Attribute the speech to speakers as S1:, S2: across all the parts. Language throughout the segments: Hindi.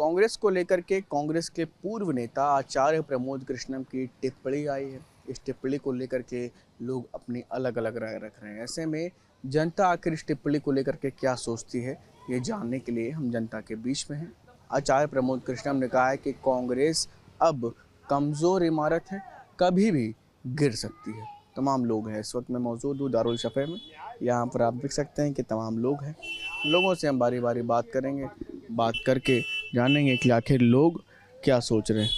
S1: कांग्रेस को लेकर के कांग्रेस के पूर्व नेता आचार्य प्रमोद कृष्णम की टिप्पणी आई है। इस टिप्पणी को लेकर के लोग अपनी अलग अलग राय रख रहे हैं। ऐसे में जनता आखिर इस टिप्पणी को लेकर के क्या सोचती है, ये जानने के लिए हम जनता के बीच में हैं। आचार्य प्रमोद कृष्णम ने कहा है कि कांग्रेस अब कमज़ोर इमारत है, कभी भी गिर सकती है। तमाम लोग हैं इस वक्त मैं मौजूद हूँ दारुल शफ़े में। यहाँ पर आप देख सकते हैं कि तमाम लोग हैं। लोगों से हम बारी बारी बात करेंगे, बात करके जानेंगे कि आखिर लोग क्या सोच रहे हैं।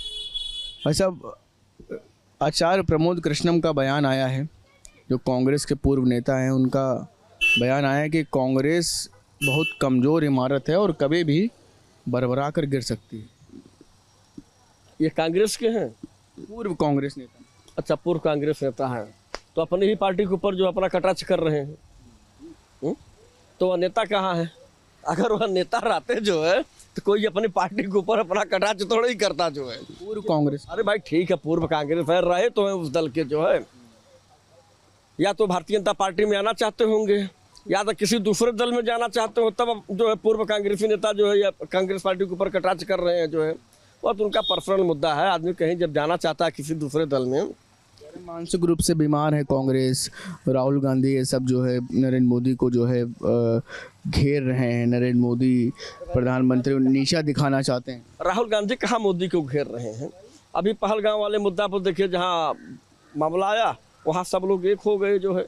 S1: भाई साहब, आचार्य प्रमोद कृष्णम का बयान आया है, जो कांग्रेस के पूर्व नेता हैं, उनका बयान आया है कि कांग्रेस बहुत कमज़ोर इमारत है और कभी भी बरबरा कर गिर सकती है।
S2: ये कांग्रेस के हैं?
S1: पूर्व कांग्रेस नेता।
S2: अच्छा, पूर्व कांग्रेस नेता है तो अपनी ही पार्टी के ऊपर जो अपना कटाक्ष कर रहे हैं। तो वह नेता कहाँ है? अगर वह नेता रहते जो है तो कोई अपनी पार्टी के ऊपर अपना कटाक्ष थोड़ा ही करता जो है।
S1: पूर्व कांग्रेस,
S2: अरे भाई ठीक है, पूर्व कांग्रेस है, रहे तो है उस दल के जो है, या तो भारतीय जनता पार्टी में आना चाहते होंगे या तो किसी दूसरे दल में जाना चाहते हो, तब जो है पूर्व कांग्रेसी नेता जो है या कांग्रेस पार्टी के ऊपर कटाक्ष कर रहे हैं जो है, वह तो उनका पर्सनल मुद्दा है। आदमी कहीं जब जाना चाहता है किसी दूसरे दल में।
S1: मानसिक रूप से बीमार है कांग्रेस, राहुल गांधी ये सब जो है नरेंद्र मोदी को जो है घेर रहे हैं। नरेंद्र मोदी प्रधानमंत्री नीचा दिखाना चाहते हैं।
S2: राहुल गांधी कहाँ मोदी को घेर रहे हैं? अभी पहलगाम वाले मुद्दा पर देखिए, जहाँ मामला आया वहाँ सब लोग एक हो गए जो है।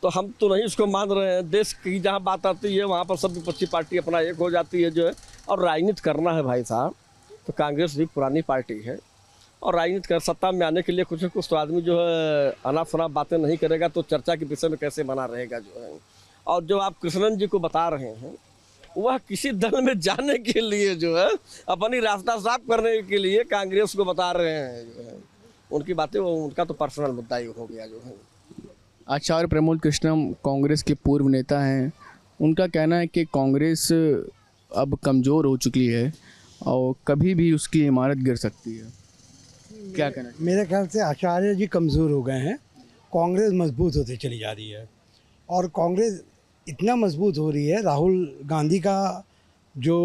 S2: तो हम तो नहीं उसको मान रहे हैं। देश की जहाँ बात आती है वहाँ पर सब विपक्षी पार्टी अपना एक हो जाती है जो है। और राजनीति करना है भाई साहब तो कांग्रेस भी पुरानी पार्टी है, और राजनीति कर सत्ता में आने के लिए कुछ न कुछ तो आदमी जो है अनाप शनाप बातें नहीं करेगा तो चर्चा के विषय में कैसे बना रहेगा जो है। और जो आप कृष्णन जी को बता रहे हैं, वह किसी दल में जाने के लिए जो है, अपनी रास्ता साफ करने के लिए कांग्रेस को बता रहे हैं जो है। उनकी बातें, उनका तो पर्सनल मुद्दा ही हो गया जो है।
S1: आचार्य प्रमोद कृष्णम कांग्रेस के पूर्व नेता हैं। उनका कहना है कि कांग्रेस अब कमज़ोर हो चुकी है और कभी भी उसकी इमारत गिर सकती है। क्या कहना है?
S3: मेरे ख्याल से आचार्य जी कमज़ोर हो गए हैं, कांग्रेस मजबूत होती चली जा रही है। और कांग्रेस इतना मजबूत हो रही है, राहुल गांधी का जो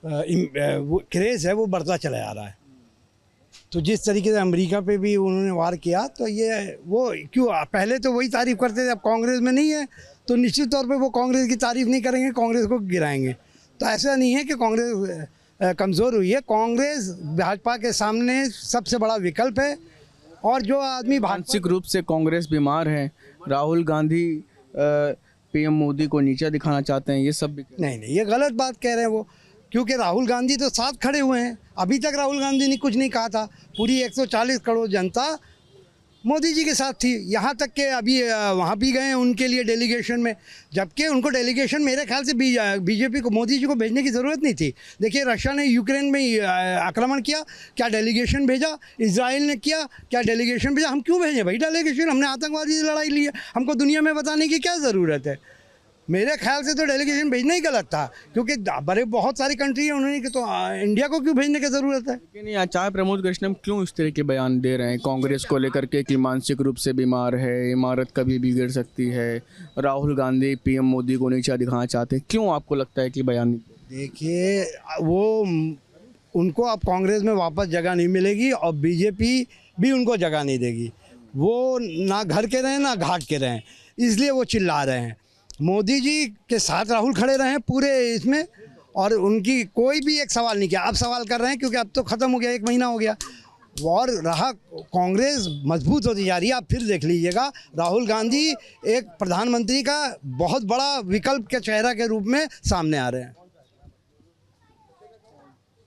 S3: वो क्रेज़ है वो बढ़ता चला जा रहा है। तो जिस तरीके से अमेरिका पे भी उन्होंने वार किया, तो ये वो क्यों पहले तो वही तारीफ़ करते थे, अब कांग्रेस में नहीं है तो निश्चित तौर पे वो कांग्रेस की तारीफ़ नहीं करेंगे, कांग्रेस को गिराएंगे। तो ऐसा नहीं है कि कांग्रेस कमज़ोर हुई है। कांग्रेस भाजपा के सामने सबसे बड़ा विकल्प है। और जो आदमी
S1: मानसिक रूप से कांग्रेस बीमार है, राहुल गांधी पीएम मोदी को नीचा दिखाना चाहते हैं, ये सब भी
S3: नहीं, ये गलत बात कह रहे हैं वो, क्योंकि राहुल गांधी तो साथ खड़े हुए हैं। अभी तक राहुल गांधी ने कुछ नहीं कहा था। पूरी 140 करोड़ जनता मोदी जी के साथ थी, यहाँ तक कि अभी वहाँ भी गए उनके लिए डेलीगेशन में, जबकि उनको डेलीगेशन मेरे ख्याल से बीजेपी को, मोदी जी को भेजने की ज़रूरत नहीं थी। देखिए, रशिया ने यूक्रेन में आक्रमण किया, क्या डेलीगेशन भेजा? इजराइल ने किया, क्या डेलीगेशन भेजा? हम क्यों भेजें भाई डेलीगेशन? हमने आतंकवादी से लड़ाई ली है, हमको दुनिया में बताने की क्या ज़रूरत है? मेरे ख्याल से तो डेलीगेशन भेजना ही गलत था, क्योंकि बड़े बहुत सारी कंट्री है, उन्होंने तो इंडिया को क्यों भेजने की ज़रूरत है?
S1: लेकिन आचार्य प्रमोद कृष्णम क्यों इस तरह के बयान दे रहे हैं कांग्रेस को लेकर के कि मानसिक रूप से बीमार है, इमारत कभी भी गिर सकती है, राहुल गांधी पीएम मोदी को नीचा दिखाना चाहते हैं? क्यों आपको लगता है कि बयान?
S3: देखिए, वो उनको अब कांग्रेस में वापस जगह नहीं मिलेगी और बीजेपी भी उनको जगह नहीं देगी। वो ना घर के रहें ना घाट के रहें, इसलिए वो चिल्ला रहे हैं। मोदी जी के साथ राहुल खड़े रहे हैं पूरे इसमें, और उनकी कोई भी एक सवाल नहीं किया। अब सवाल कर रहे हैं क्योंकि अब तो ख़त्म हो गया, 1 महीना हो गया। और रहा, कांग्रेस मजबूत होती जा रही है। आप फिर देख लीजिएगा, राहुल गांधी एक प्रधानमंत्री का बहुत बड़ा विकल्प के चेहरा के रूप में सामने आ रहे हैं।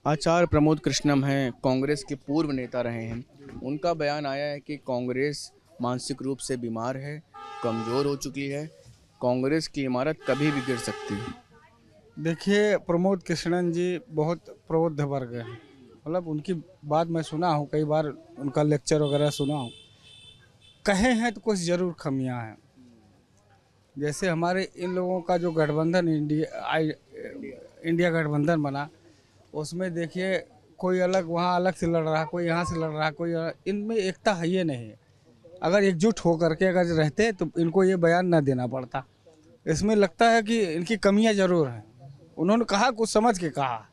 S1: आचार्य प्रमोद कृष्णम हैं, कांग्रेस के पूर्व नेता रहे हैं। उनका बयान आया है कि कांग्रेस मानसिक रूप से बीमार है, कमज़ोर हो चुकी है, कांग्रेस की इमारत कभी भी गिर सकती है।
S4: देखिए, प्रमोद कृष्णन जी बहुत प्रबुद्ध वर्ग हैं। मतलब उनकी बात मैं सुना हूँ, कई बार उनका लेक्चर वगैरह सुना हूँ। कहे हैं तो कुछ ज़रूर खमियाँ हैं। जैसे हमारे इन लोगों का जो गठबंधन इंडिया गठबंधन बना, उसमें देखिए कोई अलग वहाँ अलग से लड़ रहा, कोई यहाँ से लड़ रहा, कोई इनमें एकता है ये नहीं है। अगर एकजुट होकर के अगर रहते तो इनको ये बयान न देना पड़ता। इसमें लगता है कि इनकी कमियां ज़रूर हैं। उन्होंने कहा कुछ समझ के कहा,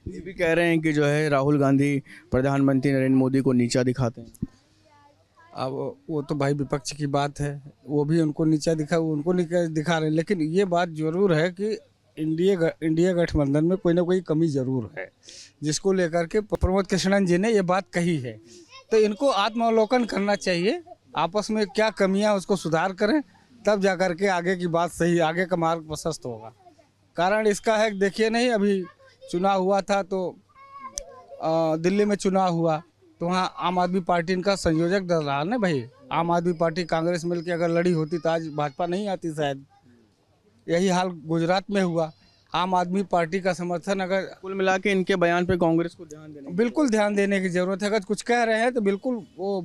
S1: ये भी कह रहे हैं कि जो है राहुल गांधी प्रधानमंत्री नरेंद्र मोदी को नीचा दिखाते हैं।
S4: अब वो तो भाई विपक्ष की बात है, वो भी उनको नीचा दिखा, वो उनको नीचा दिखा रहे हैं, लेकिन ये बात जरूर है कि इंडिया गठबंधन में कोई ना कोई कमी जरूर है, जिसको लेकर के प्रमोद कृष्णन जी ने ये बात कही है। तो इनको आत्मावलोकन करना चाहिए, आपस में क्या कमियां उसको सुधार करें, तब जा कर के आगे की बात सही, आगे का मार्ग प्रशस्त होगा। कारण इसका है कि देखिए नहीं, अभी चुनाव हुआ था तो दिल्ली में चुनाव हुआ तो वहाँ आम आदमी पार्टी इनका संयोजक दल रहा ना भाई। आम आदमी पार्टी कांग्रेस मिलकर अगर लड़ी होती तो आज भाजपा नहीं आती शायद। यही हाल गुजरात में हुआ, आम आदमी पार्टी का समर्थन अगर
S1: कुल मिला के इनके बयान पे कांग्रेस को ध्यान देने
S4: बिल्कुल ध्यान देने की जरूरत है। अगर कुछ कह रहे हैं तो बिल्कुल वो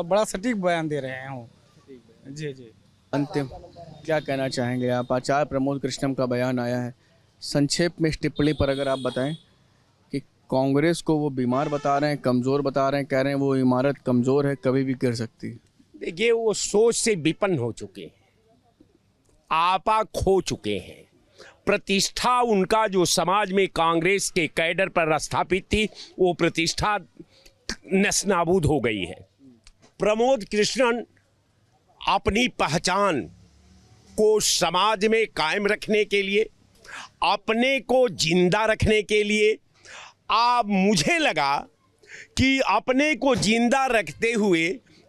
S4: बड़ा सटीक बयान दे रहे हैं वो। जी जी।
S1: अंतिम क्या कहना चाहेंगे आप? आचार्य प्रमोद कृष्णम का बयान आया है, संक्षेप में इस टिप्पणी पर अगर आप बताएं कि कांग्रेस को वो बीमार बता रहे हैं, कमज़ोर बता रहे हैं, कह रहे हैं वो इमारत कमज़ोर है, कभी भी गिर सकती है।
S5: देखिए, वो सोच से विपन्न हो चुके हैं, आपा खो चुके हैं। प्रतिष्ठा उनका जो समाज में कांग्रेस के कैडर पर स्थापित थी, वो प्रतिष्ठा नस्नाबूद हो गई है। प्रमोद कृष्णन अपनी पहचान को समाज में कायम रखने के लिए, अपने को जिंदा रखने के लिए, मुझे लगा कि अपने को जिंदा रखते हुए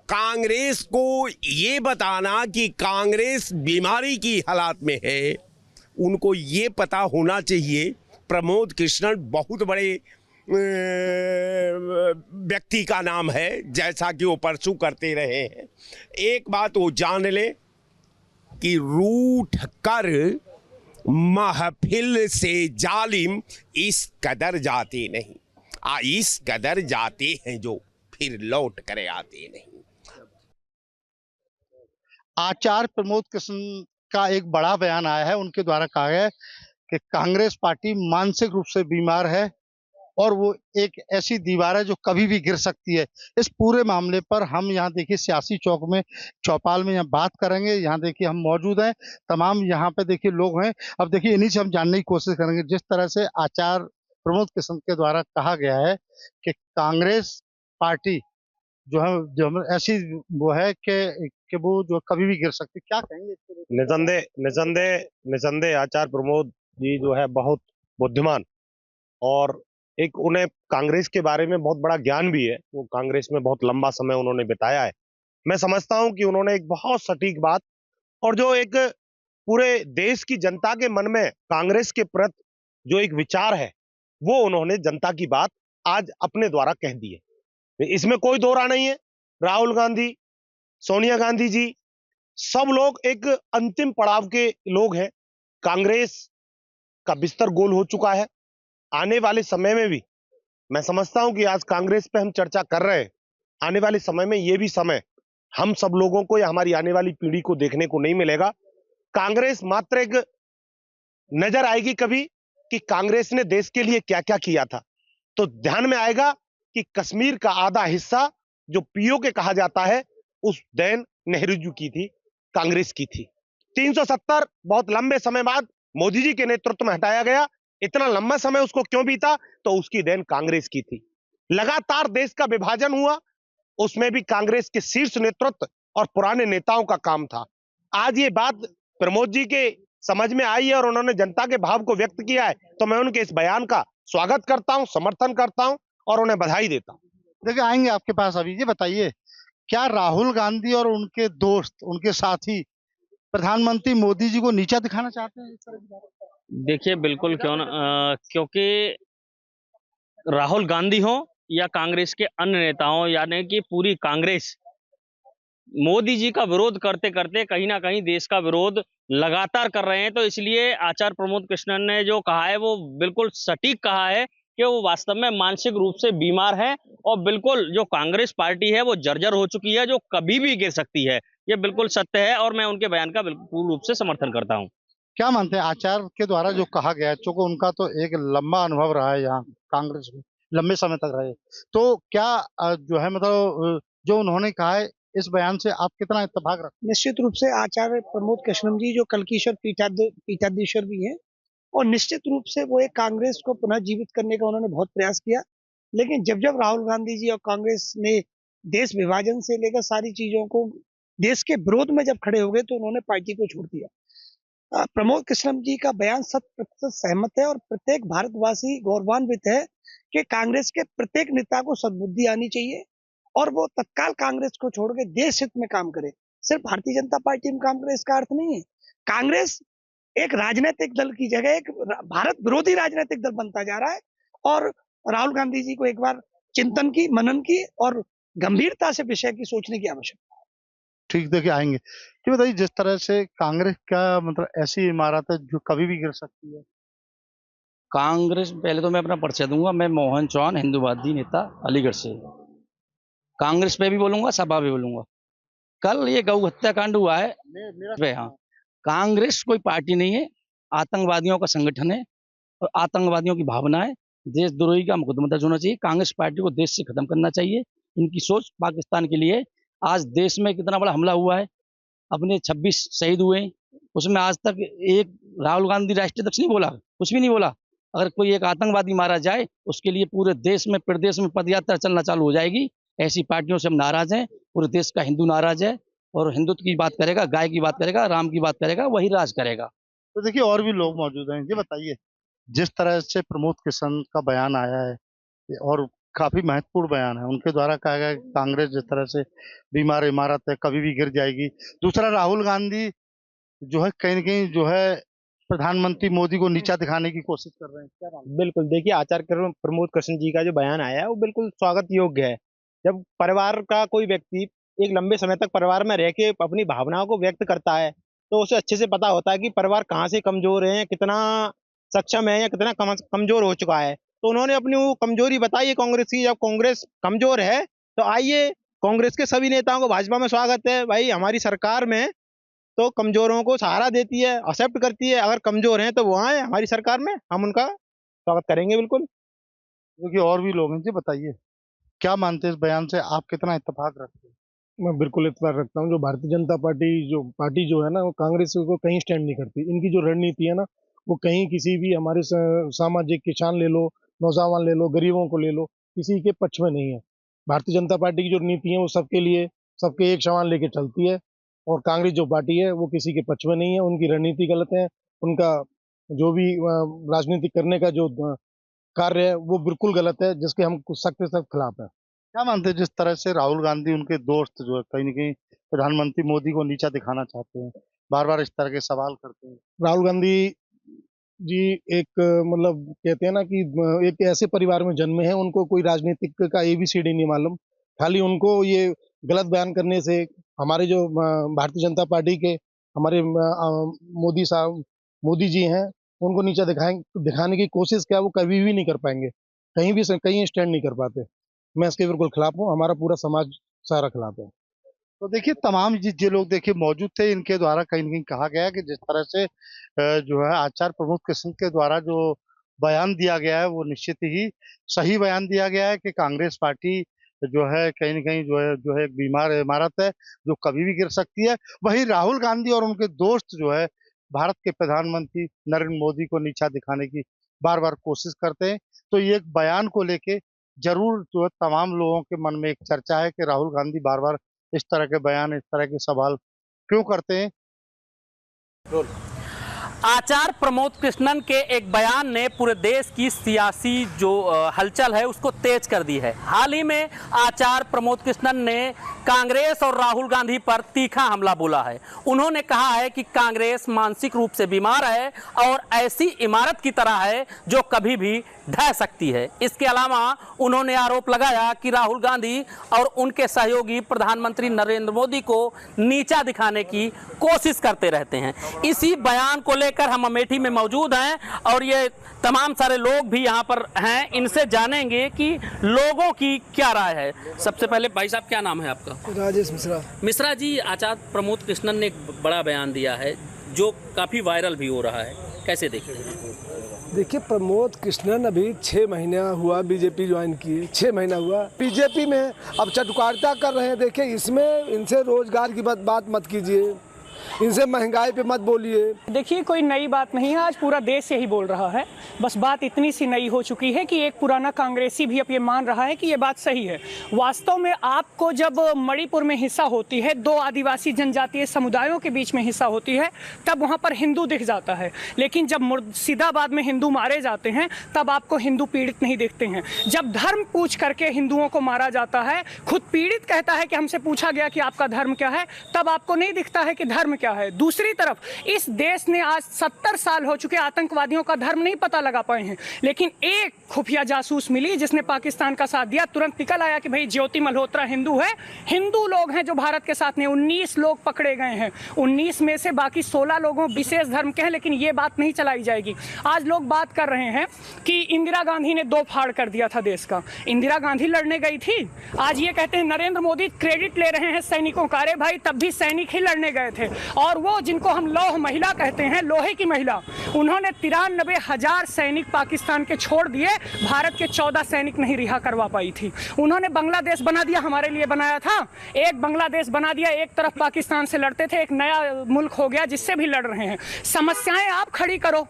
S5: कांग्रेस को ये बताना कि कांग्रेस बीमारी की हालत में है, उनको ये पता होना चाहिए। प्रमोद कृष्णन बहुत बड़े व्यक्ति का नाम है, जैसा कि वो परसों करते रहे हैं। एक बात वो जान ले कि रूठ कर महफिल से जालिम इस कदर जाते नहीं, इस कदर जाते हैं जो फिर लौट कर आते नहीं।
S6: आचार्य प्रमोद कृष्ण का एक बड़ा बयान आया है। उनके द्वारा कहा गया है कि कांग्रेस पार्टी मानसिक रूप से बीमार है और वो एक ऐसी दीवार है जो कभी भी गिर सकती है। इस पूरे मामले पर हम यहाँ देखिए सियासी चौक में, चौपाल में यहाँ बात करेंगे। यहाँ देखिए हम मौजूद हैं, तमाम यहाँ पे देखिए लोग हैं। अब देखिए इन्हीं से हम जानने की कोशिश करेंगे। जिस तरह से आचार्य प्रमोद कृष्ण के द्वारा कहा गया है कि कांग्रेस पार्टी जो ऐसी वो है कि वो जो कभी भी गिर सकती, क्या कहेंगे इसको?
S7: निसंदेह आचार्य प्रमोद जी जो है बहुत बुद्धिमान, और एक उन्हें कांग्रेस के बारे में बहुत बड़ा ज्ञान भी है। वो कांग्रेस में बहुत लंबा समय उन्होंने बिताया है। मैं समझता हूं कि उन्होंने एक बहुत सटीक बात, और जो एक पूरे देश की जनता के मन में कांग्रेस के प्रति जो एक विचार है, वो उन्होंने जनता की बात आज अपने द्वारा कह दी है। इसमें कोई दो राय नहीं है। राहुल गांधी, सोनिया गांधी जी, सब लोग एक अंतिम पड़ाव के लोग हैं। कांग्रेस का बिस्तर गोल हो चुका है। आने वाले समय में भी मैं समझता हूं कि आज कांग्रेस पे हम चर्चा कर रहे हैं, आने वाले समय में ये भी समय हम सब लोगों को या हमारी आने वाली पीढ़ी को देखने को नहीं मिलेगा। कांग्रेस मात्र एक नजर आएगी कभी कि कांग्रेस ने देश के लिए क्या क्या किया था, तो ध्यान में आएगा कि कश्मीर का आधा हिस्सा जो पीओके कहा जाता है, उस देन नेहरू जी की थी, कांग्रेस की थी। 370 बहुत लंबे समय बाद मोदी जी के नेतृत्व में हटाया गया। इतना लंबा समय उसको क्यों बीता? तो उसकी देन कांग्रेस की थी। लगातार देश का विभाजन हुआ, उसमें भी कांग्रेस के शीर्ष नेतृत्व और पुराने नेताओं का काम था। आज ये बात प्रमोद जी के समझ में आई है और उन्होंने जनता के भाव को व्यक्त किया है, तो मैं उनके इस बयान का स्वागत करता हूं, समर्थन करता हूं और उन्हें बधाई देता हूं।
S6: देखिए आएंगे आपके पास। अभी ये बताइए, क्या राहुल गांधी और उनके दोस्त, उनके साथी प्रधानमंत्री मोदी जी को नीचा दिखाना चाहते हैं? इस तरह की बात
S8: देखिए बिल्कुल, क्यों ना, क्योंकि राहुल गांधी हो या कांग्रेस के अन्य नेता हो, यानी कि पूरी कांग्रेस मोदी जी का विरोध करते करते कहीं ना कहीं देश का विरोध लगातार कर रहे हैं। तो इसलिए आचार्य प्रमोद कृष्णन ने जो कहा है वो बिल्कुल सटीक कहा है कि वो वास्तव में मानसिक रूप से बीमार है और बिल्कुल जो कांग्रेस पार्टी है वो जर्जर हो चुकी है, जो कभी भी गिर सकती है। ये बिल्कुल सत्य है और मैं उनके बयान का बिल्कुल पूर्ण रूप से समर्थन करता हूँ।
S6: क्या मानते हैं आचार्य के द्वारा जो कहा गया है, चूंकि उनका तो एक लंबा अनुभव रहा है यहाँ कांग्रेस में, लंबे समय तक रहे, तो क्या जो है मतलब जो उन्होंने कहा है इस बयान से आप कितना इत्तेफाक रखते हैं?
S9: निश्चित रूप से आचार्य प्रमोद कृष्णन जी जो कल्कीश्वर पीठाधीश्वर भी हैं और निश्चित रूप से वो एक कांग्रेस को पुनः जीवित करने का उन्होंने बहुत प्रयास किया। लेकिन जब जब राहुल गांधी जी और कांग्रेस ने देश विभाजन से लेकर सारी चीजों को देश के विरोध में जब खड़े हो गए तो उन्होंने पार्टी को छोड़ दिया। प्रमोद कृष्णन जी का बयान 100% सहमत है और प्रत्येक भारतवासी गौरवान्वित है कि कांग्रेस के प्रत्येक नेता को सद्बुद्धि आनी चाहिए और वो तत्काल कांग्रेस को छोड़ के देश हित में काम करे। सिर्फ भारतीय जनता पार्टी में काम करे इसका अर्थ नहीं है। कांग्रेस एक राजनीतिक दल की जगह एक भारत विरोधी राजनीतिक दल बनता जा रहा है और राहुल गांधी जी को एक बार चिंतन की, मनन की और गंभीरता से विषय की सोचने की आवश्यकता है।
S6: ठीक, देखिए आएंगे। कि बताइए, जिस तरह से कांग्रेस का मतलब ऐसी इमारत है जो कभी भी गिर सकती है।
S10: कांग्रेस, पहले तो मैं अपना परिचय दूंगा। मैं मोहन चौहान, हिंदूवादी नेता, अलीगढ़ से। कांग्रेस पे भी बोलूंगा, सभा भी बोलूंगा। कल ये गौ हत्या कांड हुआ है, हाँ, कांग्रेस कोई पार्टी नहीं है, आतंकवादियों का संगठन है और आतंकवादियों की भावना है। देशद्रोही का मुकदमा दर्ज होना चाहिए। कांग्रेस पार्टी को देश से खत्म करना चाहिए। इनकी सोच पाकिस्तान के लिए। आज देश में कितना बड़ा हमला हुआ है, अपने 26 शहीद हुए, उसमें आज तक एक राहुल गांधी राष्ट्रीय अध्यक्ष नहीं बोला, कुछ भी नहीं बोला। अगर कोई एक आतंकवादी मारा जाए उसके लिए पूरे देश में, प्रदेश में पदयात्रा चलना चालू हो जाएगी। ऐसी पार्टियों से हम नाराज हैं। पूरे देश का हिंदू नाराज है और हिंदुत्व की बात करेगा, गाय की बात करेगा, राम की बात करेगा, वही राज करेगा।
S6: तो देखिए और भी लोग मौजूद हैं। ये बताइए, जिस तरह से प्रमोद कृष्णन का बयान आया है और काफी महत्वपूर्ण बयान है, उनके द्वारा कहा गया कि कांग्रेस जिस तरह से बीमार इमारत है, कभी भी गिर जाएगी। दूसरा, राहुल गांधी जो है कहीं न कहीं जो है प्रधानमंत्री मोदी को नीचा दिखाने की कोशिश कर रहे हैं। क्या मानते हैं?
S7: बिल्कुल, देखिए आचार्य प्रमोद कृष्ण जी का जो बयान आया है वो बिल्कुल स्वागत योग्य है। जब परिवार का कोई व्यक्ति एक लंबे समय तक परिवार में रह के अपनी भावनाओं को व्यक्त करता है तो उसे अच्छे से पता होता है कि परिवार कहाँ से कमजोर है, कितना सक्षम है या कितना कमजोर हो चुका है। तो उन्होंने अपनी वो कमजोरी बताई है कांग्रेस की। जब कांग्रेस कमजोर है तो आइए, कांग्रेस के सभी नेताओं को भाजपा में स्वागत है। भाई, हमारी सरकार में तो कमजोरों को सहारा देती है, एक्सेप्ट करती है। अगर कमजोर हैं तो वो आए हमारी सरकार में, हम उनका स्वागत करेंगे बिल्कुल।
S6: क्योंकि और भी लोग हैं। जी बताइए, क्या मानते हैं इस बयान से, आप कितना इत्तेफाक रखते हैं?
S11: मैं बिल्कुल इत्तेफाक रखता हूँ। जो भारतीय जनता पार्टी जो है ना, वो कांग्रेस को कहीं स्टैंड नहीं करती। इनकी जो रणनीति है ना, वो कहीं किसी भी हमारे सामाजिक, किसान ले लो, नौजवान ले लो, गरीबों को ले लो, किसी के पक्ष में नहीं है। भारतीय जनता पार्टी की जो नीति है वो सबके लिए, सबके एक समान लेके चलती है। और कांग्रेस जो पार्टी है वो किसी के पक्ष में नहीं है। उनकी रणनीति गलत है। उनका जो भी राजनीति करने का जो कार्य है वो बिल्कुल गलत है, जिसके हम सख्त से सख्त खिलाफ हैं।
S6: क्या मानते हैं जिस तरह से राहुल गांधी, उनके दोस्त जो है कहीं न कहीं प्रधानमंत्री मोदी को नीचा दिखाना चाहते हैं, बार बार इस तरह के सवाल करते हैं?
S11: राहुल गांधी जी एक मतलब कहते हैं ना कि एक ऐसे परिवार में जन्मे हैं, उनको कोई राजनीतिक का ABCD नहीं मालूम। खाली उनको ये गलत बयान करने से हमारे जो भारतीय जनता पार्टी के हमारे मोदी जी हैं, उनको नीचा दिखाने की कोशिश क्या वो कभी भी नहीं कर पाएंगे। कहीं स्टैंड नहीं कर पाते। मैं इसके बिल्कुल खिलाफ हूँ। हमारा पूरा समाज सारा खिलाफ है।
S6: तो देखिए, तमाम जो लोग देखिए मौजूद थे, इनके द्वारा कहीं न कहीं कहा गया कि जिस तरह से जो है आचार्य प्रमोद कृष्ण के द्वारा जो बयान दिया गया है वो निश्चित ही सही बयान दिया गया है कि कांग्रेस पार्टी जो है कहीं न कहीं जो है एक बीमार इमारत है जो कभी भी गिर सकती है। वहीं राहुल गांधी और उनके दोस्त जो है भारत के प्रधानमंत्री नरेंद्र मोदी को नीचा दिखाने की बार बार कोशिश करते हैं। तो ये एक बयान को लेके जरूर जो है तमाम लोगों के मन में एक चर्चा है कि राहुल गांधी बार बार इस तरह के बयान, इस तरह के सवाल क्यों करते हैं।
S12: आचार्य प्रमोद कृष्णन के एक बयान ने पूरे देश की सियासी जो हलचल है उसको तेज कर दी है। हाल ही में आचार्य प्रमोद कृष्णन ने कांग्रेस और राहुल गांधी पर तीखा हमला बोला है। उन्होंने कहा है कि कांग्रेस मानसिक रूप से बीमार है और ऐसी इमारत की तरह है जो कभी भी ढह सकती है। इसके अलावा उन्होंने आरोप लगाया कि राहुल गांधी और उनके सहयोगी प्रधानमंत्री नरेंद्र मोदी को नीचा दिखाने की कोशिश करते रहते हैं। इसी बयान को लेकर हम अमेठी में मौजूद हैं और ये तमाम सारे लोग भी यहाँ पर हैं। इनसे जानेंगे कि लोगों की क्या राय है। सबसे पहले भाई साहब, क्या नाम है आपका?
S13: राजेश मिश्रा।
S12: मिश्रा जी, आचार्य प्रमोद कृष्णन ने एक बड़ा बयान दिया है जो काफ़ी वायरल भी हो रहा है, कैसे देखते हैं?
S13: देखिए, प्रमोद कृष्णन अभी 6 महीना हुआ बीजेपी ज्वाइन किए, 6 महीना हुआ बीजेपी में, अब चटुकारिता कर रहे हैं। देखिए, इसमें इनसे रोजगार की बात मत कीजिए। इनसे महंगाई पे मत बोलिए।
S14: देखिए, कोई नई बात नहीं है, आज पूरा देश यही बोल रहा है। बस बात इतनी सी नई हो चुकी है कि एक पुराना कांग्रेसी भी अब ये मान रहा है कि ये बात सही है। वास्तव में आपको जब मणिपुर में हिंसा होती है, दो आदिवासी जनजातीय समुदायों के बीच में हिंसा होती है, तब वहाँ पर हिंदू दिख जाता है। लेकिन जब मुर्शिदाबाद में हिंदू मारे जाते हैं तब आपको हिंदू पीड़ित नहीं दिखते हैं। जब धर्म पूछ करके हिंदुओं को मारा जाता है, खुद पीड़ित कहता है कि हमसे पूछा गया कि आपका धर्म क्या है, तब आपको नहीं दिखता है कि धर्म क्या है। दूसरी तरफ इस देश ने आज 70 साल हो चुके आतंकवादियों का धर्म नहीं पता लगा पाए हैं, लेकिन एक खुफिया जासूस मिली जिसने पाकिस्तान का साथ दिया, तुरंत निकल आया कि भाई ज्योति मल्होत्रा हिंदू है। हिंदू लोग हैं जो भारत के साथ में 19 लोग पकड़े गए हैं, 19 में से बाकी 16 लोगों विशेष धर्म के हैं, लेकिन ये बात नहीं चलाई जाएगी। आज लोग बात कर रहे हैं कि इंदिरा गांधी ने दो फाड़ कर दिया था देश का। इंदिरा गांधी लड़ने गई थी, आज ये कहते हैं नरेंद्र मोदी क्रेडिट ले रहे हैं सैनिकों का। अरे भाई, तब भी सैनिक ही लड़ने गए थे। और वो जिनको हम लौह महिला कहते हैं, लोहे की महिला, उन्होंने 93,000 सैनिक पाकिस्तान के छोड़ दिए, भारत के 14 सैनिक नहीं रिहा करवा पाई थी। उन्होंने बांग्लादेश बना दिया, हमारे लिए बनाया था, एक बांग्लादेश बना दिया, एक तरफ पाकिस्तान से लड़ते थे, एक नया मुल्क हो गया जिससे भी लड़ रहे हैं। समस्याएं आप खड़ी करो,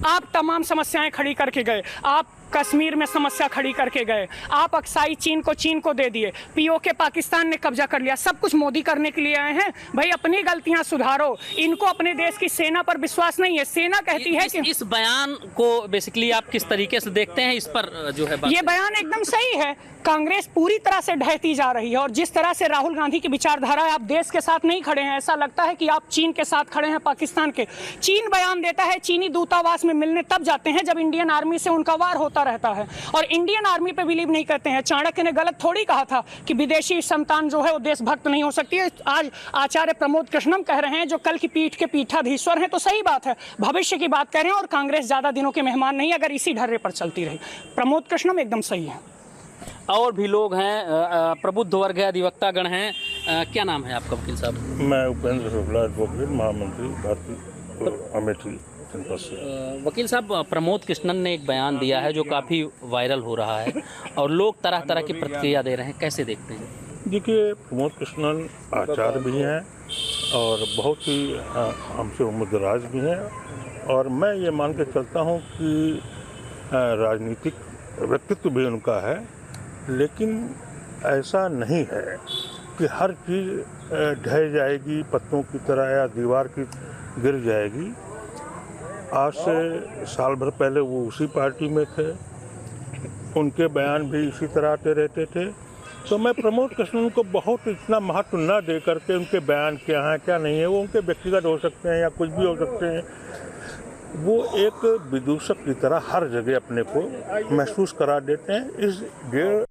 S14: आप तमाम समस्याएं खड़ी करके गए। आप कश्मीर में समस्या खड़ी करके गए, आप अक्साई चीन को दे दिए, पीओके पाकिस्तान ने कब्जा कर लिया। सब कुछ मोदी करने के लिए आए हैं। भाई, अपनी गलतियां सुधारो। इनको अपने देश की सेना पर विश्वास नहीं है। सेना कहती है कि
S12: इस बयान को बेसिकली आप किस तरीके से देखते हैं? इस पर जो है
S14: ये बयान एकदम सही है। कांग्रेस पूरी तरह से ढहती जा रही है और जिस तरह से राहुल गांधी की विचारधारा है, आप देश के साथ नहीं खड़े हैं, ऐसा लगता है कि आप चीन के साथ खड़े हैं, पाकिस्तान के। चीन बयान देता है, चीनी दूतावास में मिलने तब जाते हैं जब इंडियन आर्मी से उनका वार होता रहता है, और इंडियन आर्मी पे बिलीव नहीं करते हैं। चाणक्य ने गलत थोड़ी कहा था कि विदेशी संतान जो है वो देशभक्त नहीं हो सकती है। आज आचार्य प्रमोद कृष्णम कह रहे हैं, जो कल की पीठ के पीठाधीश्वर हैं, तो सही बात है, भविष्य की बात कह रहे हैं। और कांग्रेस ज्यादा दिनों के मेहमान नहीं, अगर इसी ढर्रे पर चलती रही। प्रमोद कृष्णम एकदम सही है।
S12: और भी लोग हैं, प्रबुद्ध वर्ग है, अधिवक्ता गण हैं। क्या नाम है आपका वकील साहब?
S15: मैं उपेंद्र शुक्ला, एडवोकेट, महामंत्री, भारतीय अमेठी।
S12: वकील साहब, प्रमोद कृष्णन ने एक बयान दिया है जो काफ़ी वायरल हो रहा है और लोग तरह तरह की प्रतिक्रिया दे रहे हैं, कैसे देखते हैं?
S15: देखिए, प्रमोद कृष्णन आचार्य भी हैं और बहुत ही हमसे उम्रदराज भी हैं, और मैं ये मान के चलता हूँ कि राजनीतिक व्यक्तित्व भी उनका है, लेकिन ऐसा नहीं है कि हर चीज़ ढह जाएगी पत्तों की तरह या दीवार की गिर जाएगी। आज से साल भर पहले वो उसी पार्टी में थे, उनके बयान भी इसी तरह आते रहते थे। तो मैं प्रमोद कृष्णन को बहुत इतना महत्व न दे करके उनके बयान क्या हैं क्या नहीं है, वो उनके व्यक्तिगत हो सकते हैं या कुछ भी हो सकते हैं, वो एक विदूषक की तरह हर जगह अपने को महसूस करा देते हैं। इस डेढ़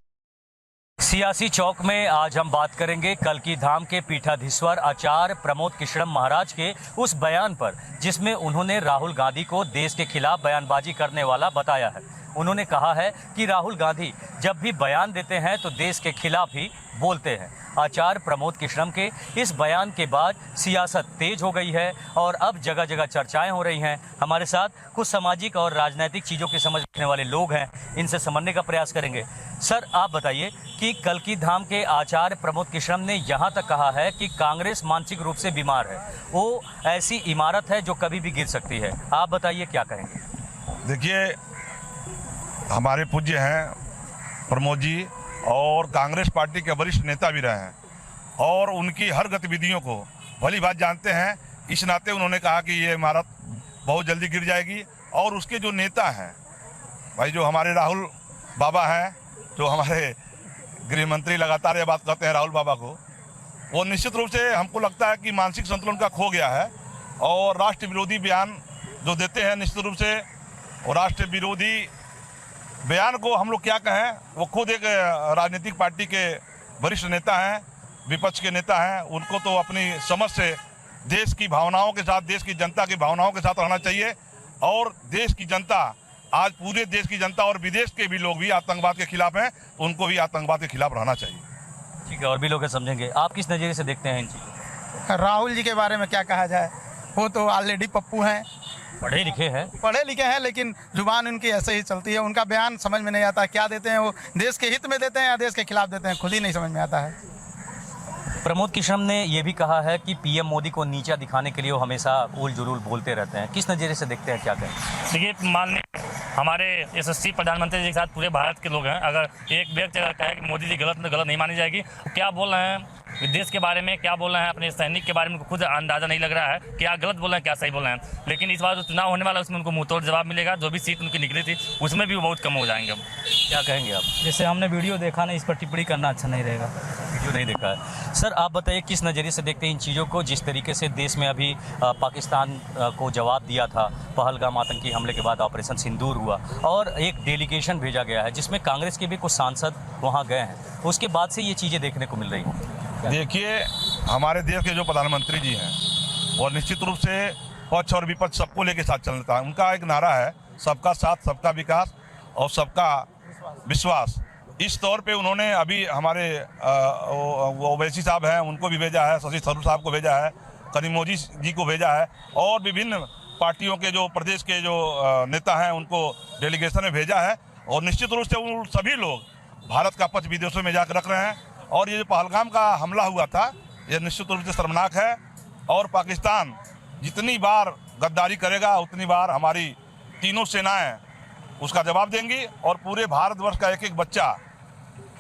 S16: सियासी चौक में आज हम बात करेंगे कल्की धाम के पीठाधीश्वर आचार्य प्रमोद कृष्णम महाराज के उस बयान पर, जिसमें उन्होंने राहुल गांधी को देश के खिलाफ बयानबाजी करने वाला बताया है। उन्होंने कहा है कि राहुल गांधी जब भी बयान देते हैं तो देश के खिलाफ ही बोलते हैं। आचार्य प्रमोद कृष्णम के इस बयान के बाद सियासत तेज हो गई है और अब जगह जगह चर्चाएं हो रही हैं। हमारे साथ कुछ सामाजिक और राजनीतिक चीज़ों की समझ रखने वाले लोग हैं, इनसे समझने का प्रयास करेंगे। सर, आप बताइए कि कल्की धाम के आचार्य प्रमोद कृष्णम ने यहाँ तक कहा है कि कांग्रेस मानसिक रूप से बीमार है, वो ऐसी इमारत है जो कभी भी गिर सकती है। आप बताइए क्या कहेंगे?
S17: देखिए, हमारे पूज्य हैं प्रमोद जी और कांग्रेस पार्टी के वरिष्ठ नेता भी रहे हैं और उनकी हर गतिविधियों को भली बात जानते हैं। इस नाते उन्होंने कहा कि ये इमारत बहुत जल्दी गिर जाएगी, और उसके जो नेता हैं भाई, जो हमारे राहुल बाबा हैं, जो हमारे गृह मंत्री लगातार ये बात कहते हैं राहुल बाबा को, वो निश्चित रूप से हमको लगता है कि मानसिक संतुलन का खो गया है और राष्ट्र विरोधी बयान जो देते हैं, निश्चित रूप से और राष्ट्र विरोधी बयान को हम लोग क्या कहें, वो खुद एक राजनीतिक पार्टी के वरिष्ठ नेता हैं, विपक्ष के नेता हैं। उनको तो अपनी समझ से देश की भावनाओं के साथ, देश की जनता की भावनाओं के साथ रहना चाहिए, और देश की जनता, आज पूरे देश की जनता और विदेश के भी लोग भी आतंकवाद के खिलाफ हैं, तो उनको भी आतंकवाद के खिलाफ रहना चाहिए।
S16: ठीक है, और भी लोग समझेंगे। आप किस नज़रिए से देखते हैं इन चीज़ों?
S18: राहुल जी के बारे में क्या कहा जाए, वो तो ऑलरेडी पप्पू हैं,
S16: पढ़े लिखे हैं,
S18: लेकिन जुबान उनकी ऐसे ही चलती है। उनका बयान समझ में नहीं आता, क्या देते हैं वो, देश के हित में देते हैं या देश के खिलाफ देते हैं, खुद ही नहीं समझ में आता है।
S16: प्रमोद कृष्णन ने ये भी कहा है कि पीएम मोदी को नीचा दिखाने के लिए वो हमेशा उल जुलूल बोलते रहते हैं। किस नज़रिए से देखते हैं, क्या कहें?
S19: देखिए, माननीय हमारे यशस्वी प्रधानमंत्री जी के साथ पूरे भारत के लोग हैं। अगर एक व्यक्ति अगर कहे कि मोदी जी गलत नहीं मानी जाएगी, क्या बोल रहे हैं देश के बारे में, क्या बोल रहे हैं अपने सैनिक के बारे में, उनको खुद अंदाजा नहीं लग रहा है क्या गलत बोल रहे हैं क्या सही बोल रहे हैं। लेकिन इस बार जो चुनाव होने वाला है उसमें उनको मुंहतोड़ जवाब मिलेगा। जो भी सीट उनकी निकली थी उसमें भी वो बहुत कम हो जाएंगे। अब
S16: क्या कहेंगे आप?
S10: जैसे हमने वीडियो देखा ना, इस पर टिप्पणी करना अच्छा नहीं रहेगा।
S16: वीडियो नहीं देखा है। सर आप बताइए किस नज़रिए से देखते हैं इन चीज़ों को, जिस तरीके से देश में अभी पाकिस्तान को जवाब दिया था पहलगाम आतंकी हमले के बाद ऑपरेशन सिंदूर हुआ और एक डेलीगेशन भेजा गया है जिसमें कांग्रेस के भी कुछ सांसद वहाँ गए हैं, उसके बाद से ये चीज़ें देखने को मिल रही हैं।
S17: देखिए, हमारे देश के जो प्रधानमंत्री जी हैं और निश्चित रूप से पक्ष और विपक्ष सबको लेके साथ चलता है। उनका एक नारा है सबका साथ, सबका विकास और सबका विश्वास। इस तौर पे उन्होंने अभी हमारे ओवैसी साहब हैं उनको भी भेजा है, शशि थरूर साहब को भेजा है, करीमोदी जी को भेजा है और विभिन्न पार्टियों के जो प्रदेश के जो नेता हैं उनको डेलीगेशन में भेजा है। और निश्चित रूप से उन सभी लोग भारत का पक्ष विदेशों में जाकर रख रहे हैं। और ये जो पहलगाम का हमला हुआ था ये निश्चित रूप से शर्मनाक है और पाकिस्तान जितनी बार गद्दारी करेगा उतनी बार हमारी तीनों सेनाएं उसका जवाब देंगी और पूरे भारतवर्ष का एक एक बच्चा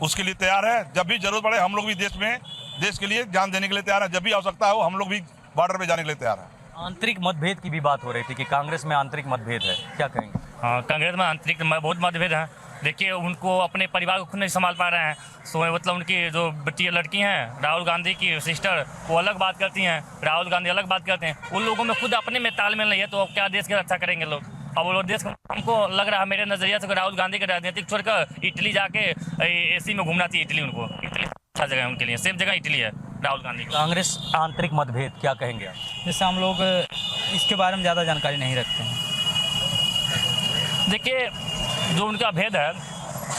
S17: उसके लिए तैयार है। जब भी जरूरत पड़े हम लोग भी देश के लिए जान देने के लिए तैयार है। जब भी आवश्यकता है हम लोग भी बॉर्डर पे जाने के लिए तैयार है।
S16: आंतरिक मतभेद की भी बात हो रही थी कि कांग्रेस में आंतरिक मतभेद है, क्या कहेंगे?
S19: हाँ, कांग्रेस में आंतरिक बहुत मतभेद हैं। देखिए, उनको अपने परिवार को खुद नहीं संभाल पा रहे हैं। सो मतलब उनकी जो बच्ची लड़की हैं राहुल गांधी की सिस्टर, वो अलग बात करती हैं, राहुल गांधी अलग बात करते हैं। उन लोगों में खुद अपने में तालमेल नहीं है तो क्या देश की रक्षा करेंगे लोग? अब वो देश हमको लग रहा है मेरे नज़रिए से राहुल गांधी के राजनीतिक छोड़कर इटली जाके एसी में घूमना चाहिए। इटली उनको इटली अच्छा जगह है उनके लिए, सेम जगह इटली है राहुल गांधी।
S16: कांग्रेस आंतरिक मतभेद क्या कहेंगे आप?
S10: जैसे हम लोग इसके बारे में ज़्यादा जानकारी नहीं रखते हैं।
S19: देखिए, जो उनका भेद है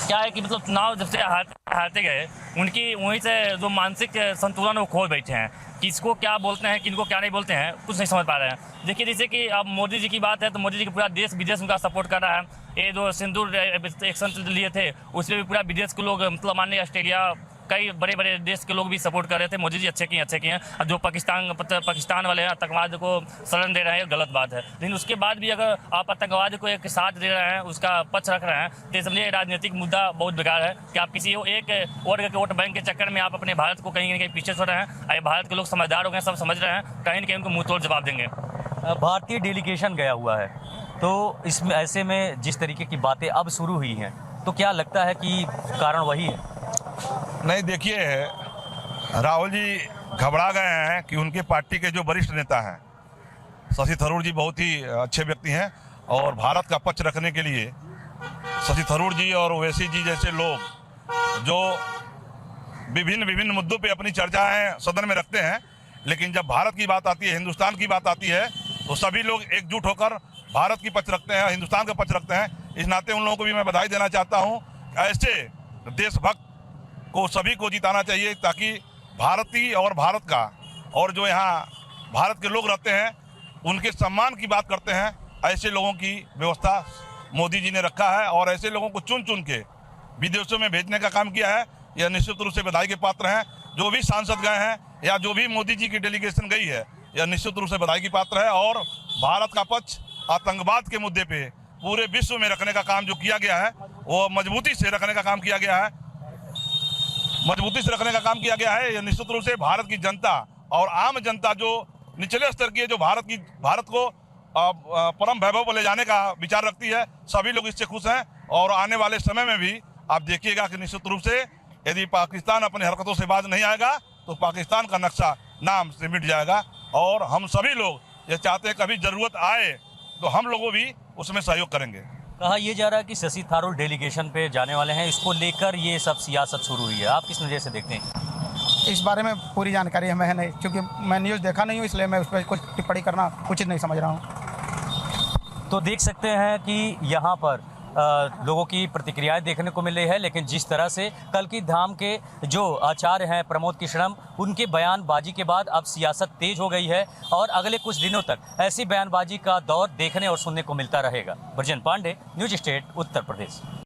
S19: क्या है कि मतलब चुनाव जब से हारते गए उनकी वहीं से जो मानसिक संतुलन वो खो बैठे हैं। किसको क्या बोलते हैं, किनको क्या नहीं बोलते हैं, कुछ नहीं समझ पा रहे हैं। देखिए, जैसे कि अब मोदी जी की बात है तो मोदी जी को पूरा देश विदेश उनका सपोर्ट कर रहा है। ये जो सिंदूर एक्शन लिए थे उसमें भी पूरा विदेश के लोग, मतलब मान लिया ऑस्ट्रेलिया, कई बड़े बड़े देश के लोग भी सपोर्ट कर रहे थे। मोदी जी अच्छे किए हैं। और जो पाकिस्तान वाले हैं आतंकवाद को शरण दे रहे हैं, गलत बात है। लेकिन उसके बाद भी अगर आप आतंकवाद को एक साथ दे रहे हैं, उसका पक्ष रख रहे हैं, तो इसलिए राजनीतिक मुद्दा बहुत बेकार है कि आप किसी एक वर्ग के वोट बैंक के चक्कर में आप अपने भारत को कहीं न कहीं पीछे छोड़ रहे हैं। भारत के लोग समझदार हो गए, सब समझ रहे हैं, कहीं न कहीं उनको मुँह तोड़ जवाब देंगे।
S16: भारतीय डेलीगेशन गया हुआ है तो इसमें ऐसे में जिस तरीके की बातें अब शुरू हुई हैं तो क्या लगता है कि कारण वही है?
S17: नहीं, देखिए, राहुल जी घबरा गए हैं कि उनके पार्टी के जो वरिष्ठ नेता हैं शशि थरूर जी बहुत ही अच्छे व्यक्ति हैं और भारत का पक्ष रखने के लिए शशि थरूर जी और ओवैसी जी जैसे लोग जो विभिन्न मुद्दों पे अपनी चर्चाएं सदन में रखते हैं, लेकिन जब भारत की बात आती है, हिंदुस्तान की बात आती है तो सभी लोग एकजुट होकर भारत की पक्ष रखते हैं, हिंदुस्तान का पक्ष रखते हैं। इस नाते उन लोगों को भी मैं बधाई देना चाहता हूँ। ऐसे देशभक्त को सभी को जिताना चाहिए ताकि भारतीय और भारत का और जो यहाँ भारत के लोग रहते हैं उनके सम्मान की बात करते हैं। ऐसे लोगों की व्यवस्था मोदी जी ने रखा है और ऐसे लोगों को चुन चुन के विदेशों में भेजने का काम किया है। यह निश्चित रूप से बधाई के पात्र हैं। जो भी सांसद गए हैं या जो भी मोदी जी की डेलीगेशन गई है, यह निश्चित रूप से बधाई की पात्र है। और भारत का पक्ष आतंकवाद के मुद्दे पे पूरे विश्व में रखने का काम जो किया गया है वो मजबूती से रखने का काम किया गया है। यह निश्चित रूप से भारत की जनता और आम जनता जो निचले स्तर की है, जो भारत को परम वैभव पर ले जाने का विचार रखती है, सभी लोग इससे खुश हैं। और आने वाले समय में भी आप देखिएगा कि निश्चित रूप से यदि पाकिस्तान अपनी हरकतों से बाज नहीं आएगा तो पाकिस्तान का नक्शा नाम से मिट जाएगा। और हम सभी लोग ये चाहते हैं कभी जरूरत आए तो हम लोगों भी उसमें सहयोग करेंगे।
S16: कहा यह जा रहा है कि शशि थरूर डेलीगेशन पे जाने वाले हैं, इसको लेकर ये सब सियासत शुरू हुई है। आप किस नज़र से देखते हैं?
S18: इस बारे में पूरी जानकारी हमें है नहीं, क्योंकि मैं न्यूज़ देखा नहीं हूँ, इसलिए मैं उस पर कुछ टिप्पणी करना उचित नहीं समझ रहा हूँ।
S16: तो देख सकते हैं कि यहाँ पर लोगों की प्रतिक्रियाएं देखने को मिल रही है, लेकिन जिस तरह से कल की धाम के जो आचार्य हैं प्रमोद कृष्णन, उनके बयानबाजी के बाद अब सियासत तेज हो गई है और अगले कुछ दिनों तक ऐसी बयानबाजी का दौर देखने और सुनने को मिलता रहेगा। Brajen Pandey, news state, Uttar Pradesh.